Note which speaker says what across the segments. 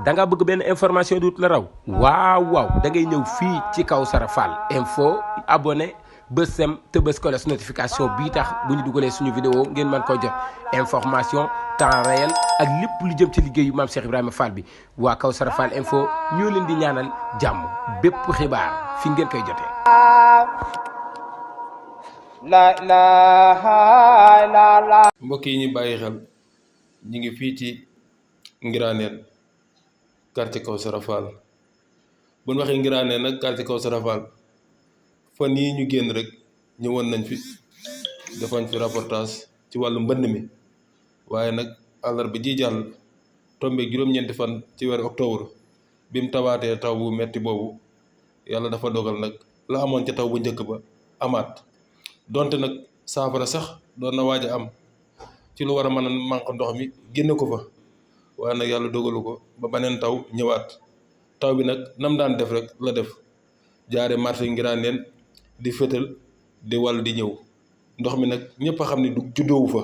Speaker 1: da nga bëgg benn information duut la raw waaw da ngay ñëw fii ci Kawsara Fall info abonné bës sem te bës ko notification bii tax bu ñu dugalee suñu vidéo ngeen mën ko jot information temps réel ak lépp lu jëm ci liggéeyu Maam Cheikh Ibrahima Fall bi waa Kawsara Fall info ñoo leen di ñaanal jàmm bépp xibaar fi ngeen koy jotee.
Speaker 2: mbokk yi ñu bàyyi xel ñu ngi fii ci Ngiraneen quartier Kawsara Fall bu ñu waxee Ngiraneen nag quartier Kawsara Fall fan yii ñu génn rek ñëwoon nañ fi defañ fi reportage ci wàllu mbënn mi waaye nag àllarba ji jàll tombé juróom-ñeenti fan ci weeru octobre bi mu tawaatee taw bu metti boobu yàlla dafa dogal nag la amoon ca taw bu njëkk ba amaat donte nag saafara sax doon na waaj a am ci lu war a mën a manque ndox mi génne ko fa waaye nag yàlla dogalu ko ba beneen taw ñëwaat taw bi nag nam daan def rek la def jaare marché Ngiraneen di fétal di wàll di ñëw ndox mi nag ñëpp a xam ne du juddoowu fa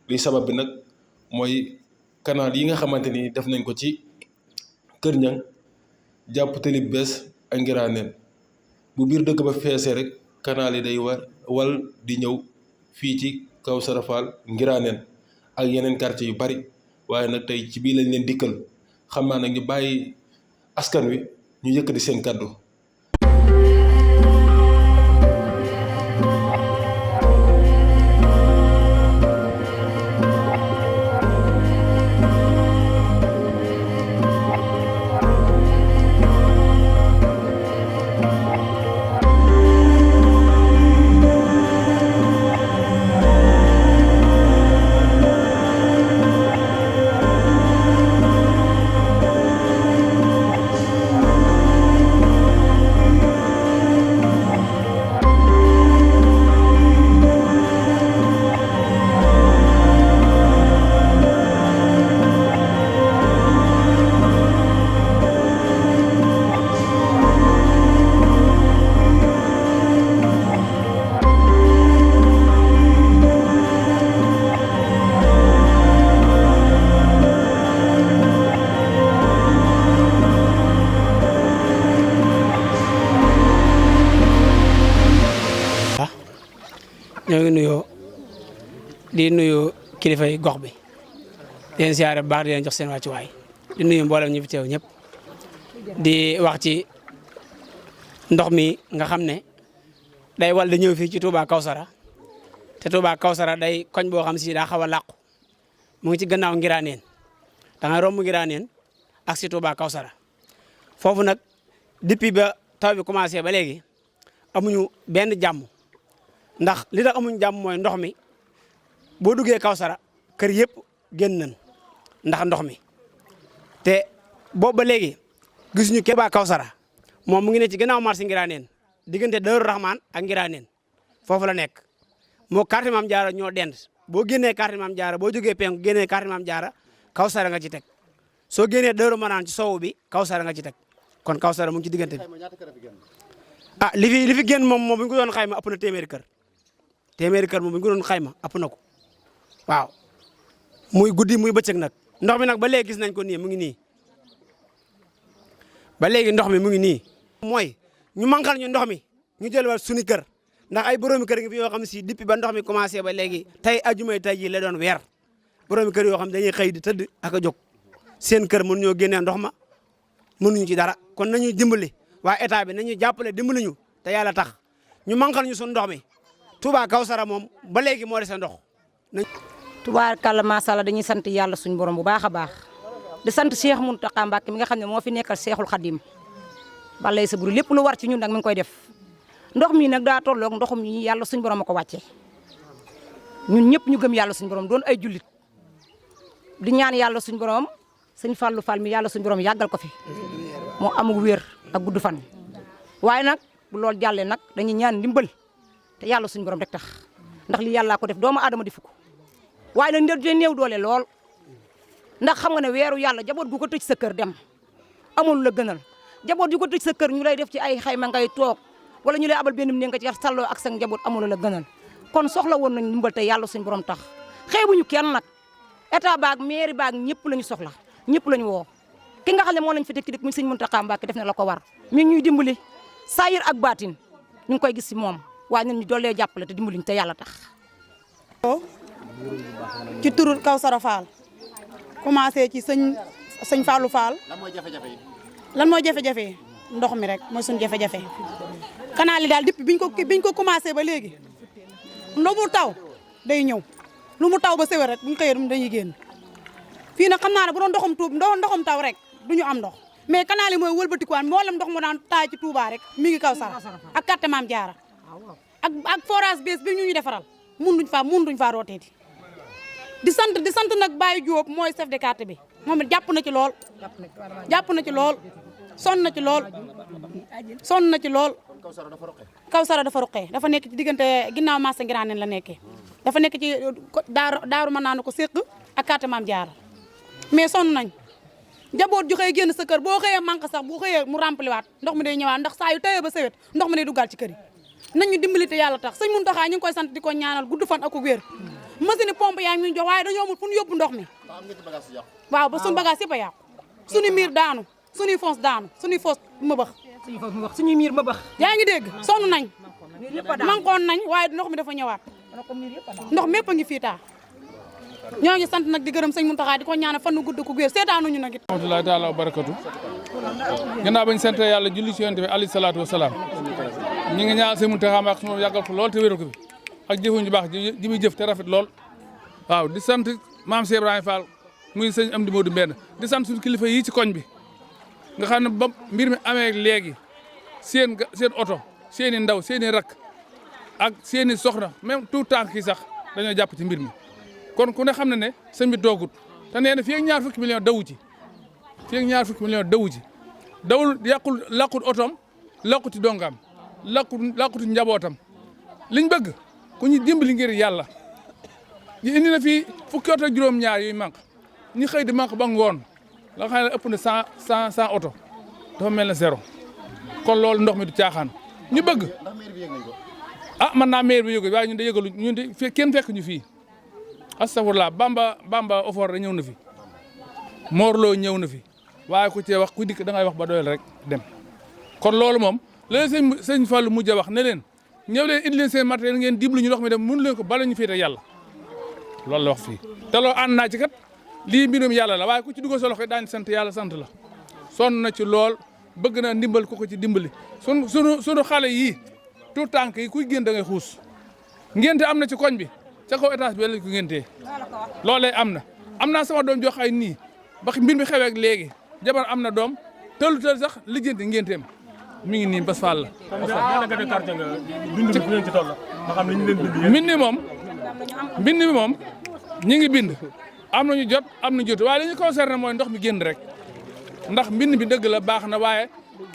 Speaker 2: li sabab bi nag mooy canal yi nga xamante ni def nañ ko ci Kër Ñang jàpp Tëli Bees ak Ngiraneen bu biir dëkk ba feesee rek canal yi day wal di ñëw fii ci Kawsara Fall Ngiraneen ak yeneen quartier yu bari waaye nag tey ci bii lañ leen dikkal xam naa nag ñu bàyyi askan wi ñu yëkkati seen kàddu.
Speaker 3: ñoo ngi nuyoo di nuyu kilifa yi gox bi di leen siyaare bu baax di leen jox seen wàccuwaay di nuyu mboolem ñi fi teew ñëpp di wax ci ndox mi nga xam ne day wal di ñëw fii ci Touba Kawsara te Touba Kawsara day koñ boo xam si daa xaw a làqu mu ngi ci gannaaw Ngiraneen da nga romb Ngiraneen ak si Touba Kawsara foofu nag depuis ba taw bi commencé ba léegi amuñu benn jàmm. ndax li tax amuñ jàmm mooy ndox mi boo duggee Kawsara kër yëpp génn nañ ndax ndox mi te boobu ba léegi gisuñu Touba Kawsara moom mu ngi ne ci gannaaw marché Ngiraneen diggante Daaru Rahman ak Ngiraneen foofu la nekk moo quartier Maam Jaara ñoo dend boo génnee quartier Maam Jaara boo jógee penku génnee quartier Maam Jaara Kawsara nga ci teg soo génnee Daaru Manaan ci sowu bi Kawsara nga ci teg kon Kawsara mu ngi ci diggante bi ah li fi génn moom bu ñu ko doon xayma ëpp na téeméeri kër moom bu ñu ko doon xayma ëpp na ko waaw muy guddi muy bëccëg nag ndox mi nag ba léegi gis nañ ko nii mu ngi nii ba léegi ndox mi mu ngi nii. mooy ñu manqual ñu ndox mi ñu jëlwal suñu kër ndax ay boroomi kër ngi fi yoo xam si depuis ba ndox mi commencé ba léegi tey ajumay tey ji la doon weer boroomi kër yoo xam dañuy xëy di tëdd ak a jóg seen kër mënuñoo génnee ndox ma mënuñu ci dara kon nañuy dimbali waa état bi nañuy jàppale dimbali ñu te yàlla tax ñu manqual ñu suñu ndox mi. Touba Kawsara moom ba léegi moo dese ndox.
Speaker 4: tubaarkàlla macha allah dañuy sant yàlla suñu borom bu baax a baax di sant Cheikh Mountakha Mbacké mi nga xam ne moo fi nekkal Cheikhul Khadim balay sa buru lépp lu war ci ñun nag mi ngi koy def ndox mi nag daa tolloog ndoxum yi yàlla suñu borom a ko wàccee ñun ñëpp ñu gëm yàlla suñu borom doon ay jullit di ñaan yàlla suñu borom sëñ Fallou Fall mi yàlla suñu borom yàggal ko fi moo amul wér ak gudd fan waaye nag bu loolu jàllee nag dañuy ñaan ndimbal te yàlla suñu borom rek tax ndax li yàllaa ko def doomu aadama di ko waaye nag ndee néew doole lool ndax xam nga ne weeru yàlla jaboot gu ko tëj sa kër dem amul la gënal jaboot yu ko tëj sa kër ñu lay def ci ay xayma ngay toog wala ñu lay abal benn ne nga ci salloo ak sa njaboot amul la gënal kon soxla woon nañ ndimbal te yàlla suñu borom tax xeebuñu kenn nag état baag mairie baag ñëpp lañu soxla ñëpp lañu woo ki nga xam ne moo lañ fi tekki dik muy sëñ Mountakha Mbacké def na la ko war mi ngi ñuy dimbali saayir ak baatin ñu ngi koy gis si moom waaye ñun ñu dollee jàppale te dimbaliñ te yàlla tax.
Speaker 5: ci turu Kawsara Fall commencé ci sëñ Fallou Fall. lan mooy jafe-jafe ndox mi rek mooy suñu jafe-jafe canal yi daal depuis biñ ko commencé ba léegi lu mu taw day ñëw lu mu taw ba sewé rek buñ xëyee dañuy génn fii nag xam naa ne bu doon ndoxum taw rek duñu am ndox mais canal yi mooy wëlbatikuwaan mboolem ndox mu daan taay ci Touba rek mi ngi Kawsara ak quartier Mame Diarra ak forage bees bi ñu defaral mun duñ faa rooteeti di sant nag Baye Diop mooy chef de quartier bi moom it jàpp na ci lool sonn na ci lool Kawsara dafa ruqee dafa nekk ci diggante ginnaaw marché Ngiraaneen la nekkee dafa nekk ci daaru mën naa ne ko séq ak quartier Mame Diarra mais sonn nañ jaboot ju xëy génn sa kër boo xëyee manque sax bu xëyee mu rempli waat ndox mi day ñëwaat ndax saa yu tawee ba sawet ndox mi day duggaat ci kër yi nañu dimbali te yàlla tax sëñ Mountakha ñu ngi koy sant di ko ñaanal gudd fan ak ko wér machine pompe yaa ngi ñu jox waaye dañoo amul fu ñu yóbbu ndox mi waaw ba suñu bagage yëpp a yàqu suñu miir daanu suñuy foos daanu suñuy foos mëbax
Speaker 4: suñuy miir mëbax
Speaker 5: yaa ngi dégg sonn nañ mankoon nañ waaye ndox mi dafa ñëwaat ndox mépp a ngi fii taa ñoo ngi sant nag di gërëm sëñ Mountakha di ko ñaanal fan nu gudd ku wér seetaanuñu nag it
Speaker 6: rahmatullahi taala wa barakatu gannaaw bañ sant yàlla julli ci yonent bi alayhi salaatu wa salaam ñi ngi ñaan sëñ Mountakha Mbacké moom yàggal ko lool te wéral ko fi ak jëfuñ ju baax ji muy jëf te rafet lool waaw di sant maam Cheikh Ibrahima Fall muy sëñ Amdi Modou Mbenn di sant suñu kilifa yi ci koñ bi nga xam ne ba mbir mi amee léegi seen oto seen i ndaw seen i rakk ak seen i soxna même tout tànk yi sax dañoo jàpp ci mbir mi kon ku ne xam na ne sëñ bi toogut te nee na fii ak ñaar fukki million dawu ci dawul làqut otoom làquti dongaam làquti njabootam liñ bëgg ku ñu dimbali ngir yàlla ñu indi na fii fukki oto juróom-ñaar yooyu manque ñu xëy di manque ba ngoon la nga xam ne ëpp na 100 oto dafa mel ne zéro kon loolu ndox mi du caaxaan ñu bëgg man naa maire bi yëg waaye ñun de yëgalu ñun de kenn fekk ñu fii astafurlah Bamba Ofor ñëw na fi Morlo ñëw na fi waaye ku cee wax ku dikk da ngay wax ba doyal rek dem kon loolu moom léegi sëñ Fallou mujj a wax ne leen ñëw leen indi leen seen matériel ngeen dimbali ñu ndox mi dem mënu leen ko bala ñu féete yàlla loolu la wax fii te loolu ànd naa ci kat lii mbirum yàlla la waaye ku ci dugg sa loxo daañu sant yàlla sant la sonn na ci lool bëgg na ndimbal ko ci dimbali sunu xale yii tout tànk yi kuy génn da ngay xuus ngénte am na ci koñ bi ca kaw étage bi lañ ko ngéntee loolee am naa sama doom jox ay nii ba mbir mi xewee ak léegi jabar am na doom tëlu sax lijjanti ngénteem mi ngi nii Bass Fall la. mbind mi moom ñi ngi bind am nañu jot am na jot waaye li ñu concerné mooy ndox mi génn rek ndax mbind bi dëgg la baax na waaye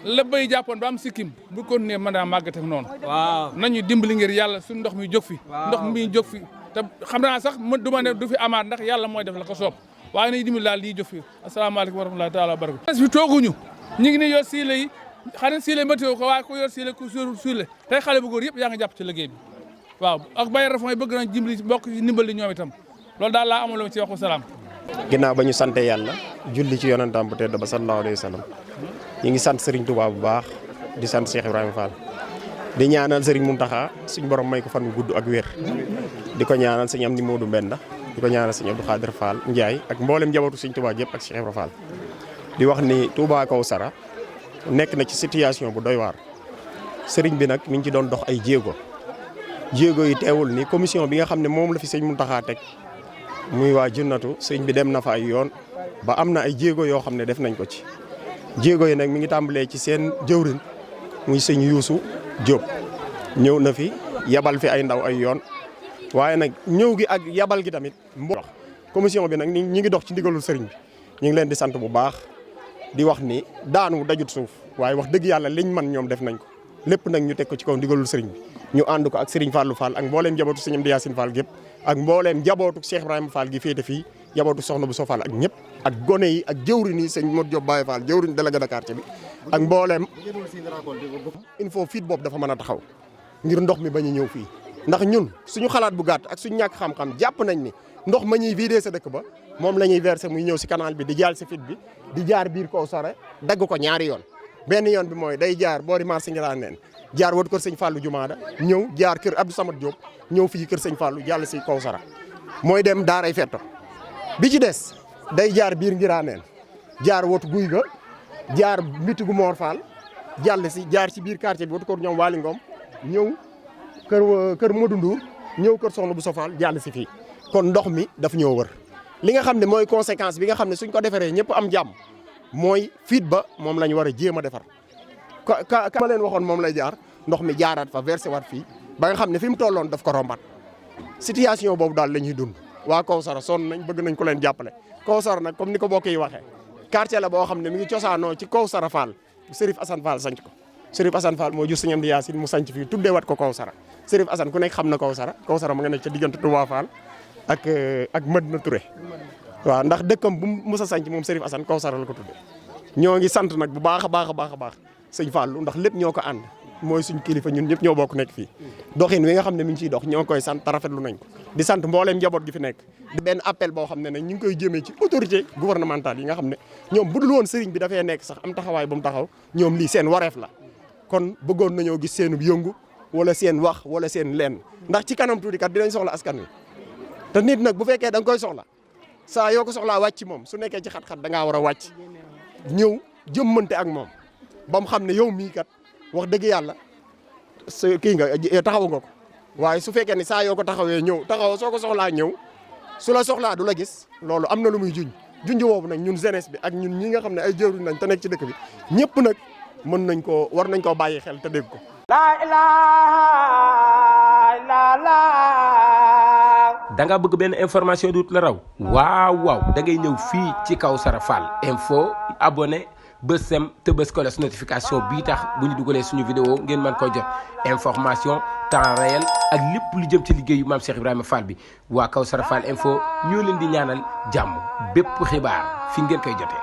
Speaker 6: la bay jàppoon ba am sikkim bu ko nee mën naa màggat ak noonu. waaw nañu dimbali ngir yàlla suñu ndox mi jóg fi. ndox mi jóg fi te xam naa sax du ma ne du fi amaat ndax yàlla mooy def la ko soob waaye nañu dimbali daal lii jóg fi asalaamaaleykum wa rahmatullahi taala wa barakatu. fi tooguñu ñu ngi ni yor siile yi xanaa siile météo ko waaye ku yor siile ku yor siile tey xale bu góor yëpp yaa ngi jàpp ci liggéey bi waaw ak Baye Rafon yi bëgg nañ dimbali mbokk ci ndimbali ñoom itam loolu daal laa amaloo ci waxu salaam.
Speaker 7: ginnaaw ba ñu sante yàlla julli ci yonentam bu tedd ba sallallahu alayhi wa sallam ñu ngi sant Serigne Touba bu baax di sant Cheikh Ibrahima Fall di ñaanal Serigne Mountakha suñ borom may ko fan wu gudd ak wér di ko ñaanal sëñ Amdi Modou Mbenda di ko ñaanal sëñ Abdou Khadir Fall Ndiaye ak mboolem njabootu Serigne Touba yëpp ak Cheikh Ibrahima Fall di wax ni Touba Kawsara nekk na ci situation bu doy waar Serigne bi nag mi ngi ci doon dox ay jéego yi teewul ni commission bi nga xam ne moom la fi sëñ Mountakha teg muy waa Junnatu sëñ bi dem na fa ay yoon ba am na ay jéego yoo xam ne def nañ ko ci jéego yi nag mi ngi tàmbalee ci seen jëwrin muy sëñ Youssou Diop ñëw na fi yabal fi ay ndaw ay yoon waaye nag ñëw gi ak yabal gi tamit commission bi nag ñi ngi dox ci ndigalul sëriñ bi ñu ngi leen di sant bu baax di wax ni daanu dajut suuf waaye wax dëgg yàlla liñ man ñoom def nañ ko lépp nag ñu teg ko ci kaw ndigalul sëriñ bi ñu ànd ko ak Serigne Fallou Fall ak mbooleem jabootu sëñ Amdi Yacine Fall gépp ak mbooleem jabootu Cheikh Ibrahima Fall gi féete fii jabootu soxna bu Sofal ak ñëpp ak gone yi ak jëwriñ yi sëñ Modou Diop Baye Fall jëwriñ délégué de quartier bi ak mbooleem il faut fiit boobu dafa mën a taxaw ngir ndox mi bañ a ñëw fii ndax ñun suñu xalaat bu gàtt ak suñu ñàkk xam-xam jàpp nañ ni ndox ma ñuy vidé sa dëkk ba moom la ñuy versé muy ñëw si canal bi di jaal si fit bi di jaar biir Kawsara dagg ko ñaari yoon benn yoon bi mooy day jaar boori marché Ngiraaneen jaar wër kër sëñ Fallou Jumaada ñëw jaar kër Abdou Samad Diop ñëw fii kër sëñ Fallou jàll si Kawsara mooy dem daaray fetto bi ci des day jaar biir Ngiraaneen jaar wotu guy ga jaar mbitigu Mor Fall jàll si jaar ci biir quartier bi wotu kër ñoom Waly Ngom ñëw kër Modou Ndour ñëw kër Soxna bu Sofal jàll si fii kon ndox mi daf ñoo wër li nga xam ne mooy conséquence bi nga xam ne suñ ko defaree ñëpp am jàmm mooy fiit ba moom la ñu war a jéem a defar ka ma leen waxoon moom lay jaar ndox mi jaaraat fa versé waat fii ba nga xam ne fi mu tolloon daf ko rombat situation boobu daal la ñuy dund waa Kawsara sonn nañ bëgg nañ ko leen jàppale Kawsara nag comme ni ko bokk yi waxee quartier la boo xam ne mi ngi cosaanoo ci Kawsara Fall Serif Assane Fall sanc ko Serif Assane Fall moo jur Sëñ Amdi Yaasin mu sanc fii tuddee wat ko Kawsara Serif Assane ku nekk xam na Kawsara mu nga nekk ca diggante Touba Fall ak Madina Touré waaw ndax dëkkam bu Moussa sanc moom Serif Assane Kawsara la ko tuddee ñoo ngi sant nag bu baax a baax sëñ Fallou ndax lépp ñoo ko ànd mooy suñ kilifa ñun ñëpp ñoo bokk nekk fii doxin wi nga xam ne mi ngi ciy dox ñoo koy sant rafetlu nañ ko di sant mbooleem njaboot gi fi nekk di benn appel boo xam ne nag ñu ngi koy jëmee ci autorité gouvernementale yi nga xam ne ñoom bu dul woon sëriñ bi dafay nekk sax am taxawaay ba mu taxaw ñoom lii seen wareef la kon bëggoon nañoo gis seenub yëngu wala seen wax wala seen lenn ndax ci kanam tuuti kat dinañ soxla askan wi te nit nag bu fekkee da nga koy soxla saa yoo ko soxlaa wàcc moom su nekkee ci xat-xat da ngaa war a wàcc ñëw jëmmante ak moom ba mu xam ne yow mii kat wax dëgg yàlla kii nga taxaw nga ko waaye su fekkee ni saa yoo ko taxawee ñëw taxaw soo ko soxlaa ñëw su la soxlaa du la gis loolu am na lu muy junj woowu nag ñun jeunesse bi ak ñun ñi nga xam ne ay jëwriñ nañ te nekk ci dëkk bi ñëpp nag war nañ koo bàyyi xel te dégg ko.
Speaker 1: da nga bëgg benn information duut la raw waaw da ngay ñëw fii ci Kawsara Fall info abonné bës sem te bës ko notification bii tax bu ñu dugalee suñu vidéo ngeen mën koo jot information temps réel ak lépp lu jëm ci liggéeyu maam Cheikh Ibrahima Fall bi waa Kawsara Fall info ñoo leen di ñaanal jàmm bépp xibaar fi ngeen koy jotee.